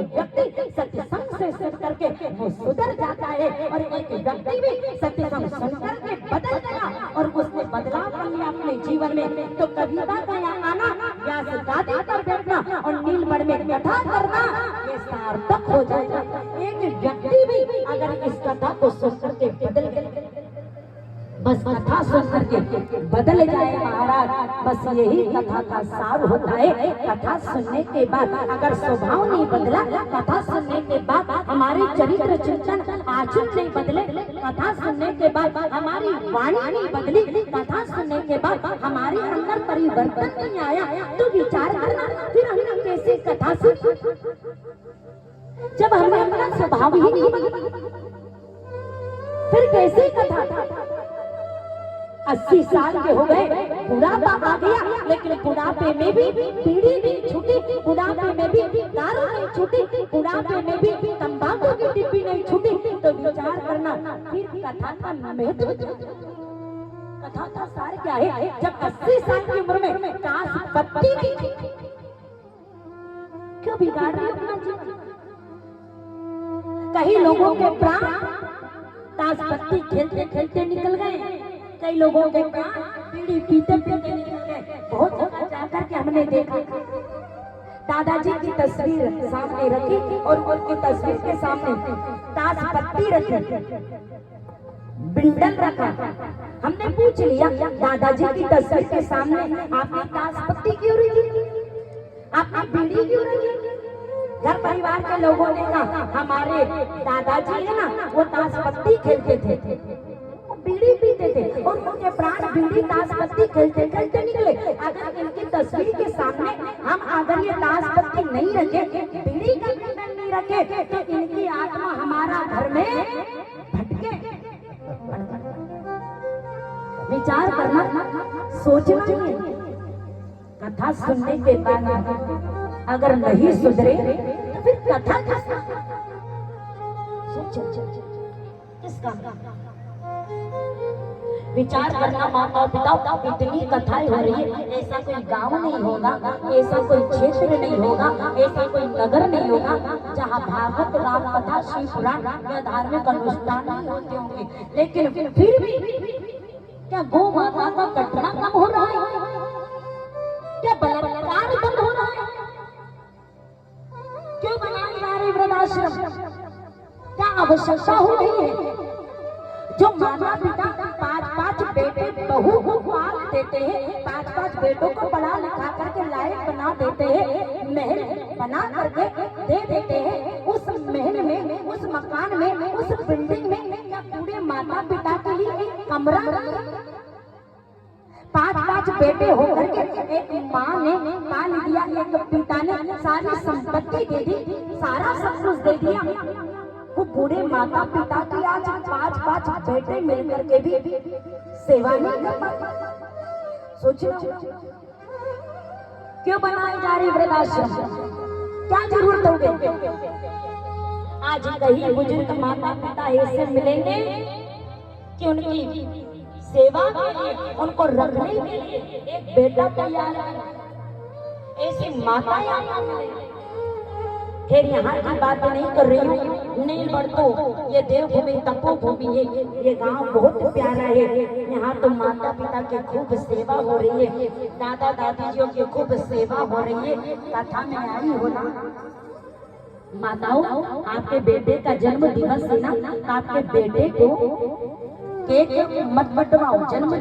व्यक्ति सत्संग से सुन करके वो सुधर जाता है और एक व्यक्ति भी सत्संग सुन करके बदल गया और उसने बदलाव कर लिया अपने जीवन में। तो कविता का यहाँ आना, व्यास गादी पर बैठना और नीलमणि में कथा करना, ये सार्थक हो जाएगा। एक व्यक्ति भी अगर इस कथा को सुन करके बदल गया, बस कथा सुन करके बदल जाए महाराज, बस यही कथा का सार होता है। कथा सुनने के बाद अगर स्वभाव नहीं बदला, कथा सुनने के बाद हमारे चरित्र चिंतन आचरण नहीं बदले, कथा सुनने के बाद हमारी वाणी नहीं बदली, कथा सुनने के बाद हमारे अंदर परिवर्तन नहीं आया, तो विचार करना फिर हमने कैसे कथा सुनी जब हमने अपना स्वभाव ही नहीं बदला, फिर कैसे कथा। 80 साल के हो गए, बुढ़ापा आ गया, लेकिन बुढ़ापे में भी बीड़ी नहीं छूटी, बुढ़ापे में भी दारू नहीं छूटी, बुढ़ापे में भी तंबाकू की डिब्बी नहीं छूटी। तो विचार करना फिर कथा का महत्व, कथा का सार क्या है। जब 80 साल की उम्र में काश पत्ती की क्यों बिगाड़ रही अपना जीवन। कई लोगों के प्राण ताश पत्ती खेलते खेलते निकल गए, कई लोगों के प्राण बीड़ी पीते पीते निकल गए। बहुत जगह जाकर के हमने देखा, दादाजी की तस्वीर सामने रखी और उनकी तस्वीर के सामने ताश पत्ती रखी, बिंडल रखा। हमने पूछ लिया, दादाजी की तस्वीर के सामने आपने ताश पत्ती क्यों रखी, आपने बीड़ी क्यों रखी। घर परिवार के लोगों ने कहा, हमारे दादाजी है ना, वो ताश पत्ती खेलते थे, बीड़ी पीते थे और उनके प्राण बीड़ी ताश पत्ती खेलते खेलते निकले। अगर इनकी तस्वीर के सामने हम अगर ये ताश पत्ती नहीं रखे, बीड़ी का बिंडल नहीं रखे, तो इनकी आत्मा हमारा घर में भटके। विचार करना, सोचना चाहिए। कथा सुनने के बाद अगर नहीं सुधरे तो फिर कथा किसका। विचार करना, माता पिता इतनी कथाएं हो रही है, ऐसा कोई गांव नहीं होगा, ऐसा कोई क्षेत्र नहीं होगा, ऐसा कोई नगर नहीं होगा जहां भागवत राम कथा शिव पुराण या धार्मिक अनुष्ठान नहीं होते होंगे। लेकिन फिर भी क्या गौ माता का कटना कम हो रहा है, क्या बलात्कार बंद हो रहा है, क्यों बनाए जा रहे वृद्धाश्रम, क्या आवश्यकता हो रही है। जो माता पिता 5-5 बेटे बहू को पाल देते हैं, 5-5 बेटों को पढ़ा लिखा करके लायक बना देते हैं, महल बना करके दे देते हैं, उस महल में, उस मकान में, उस बिल्डिंग में क्या पूरे माता पिता के लिए एक कमरा, 5-5 बेटे होकर के एक माँ ने पाल दिया, एक पिता ने सारी संपत्ति दे दी, सारा सब कुछ दे दिया। वो बूढ़े माता पिता की आज 5-5 बेटे मिलकर के भी सेवा नहीं कर पाते। सोचो क्यों बनाए जा रही वृद्धाश्रम, क्या जरूरत हो गई। आज कहीं बुजुर्ग माता पिता ऐसे मिलेंगे कि उनकी सेवा के लिए, उनको रखने के लिए एक बेटा तैयार है, ऐसी माता यहाँ मिलेंगे। फिर यहाँ की बात नहीं कर रही हूँ, नीलमणि तो ये देवभूमि तपोभूमि है, ये गांव बहुत प्यारा है, यहाँ तो माता पिता की खूब सेवा हो रही है, दादा दादाजियों की खूब सेवा हो रही है। कथा में आई हो ना माताओं, आपके बेटे का जन्म दिवस है ना, आपके बेटे को केक मत बंटवाओ, जन्म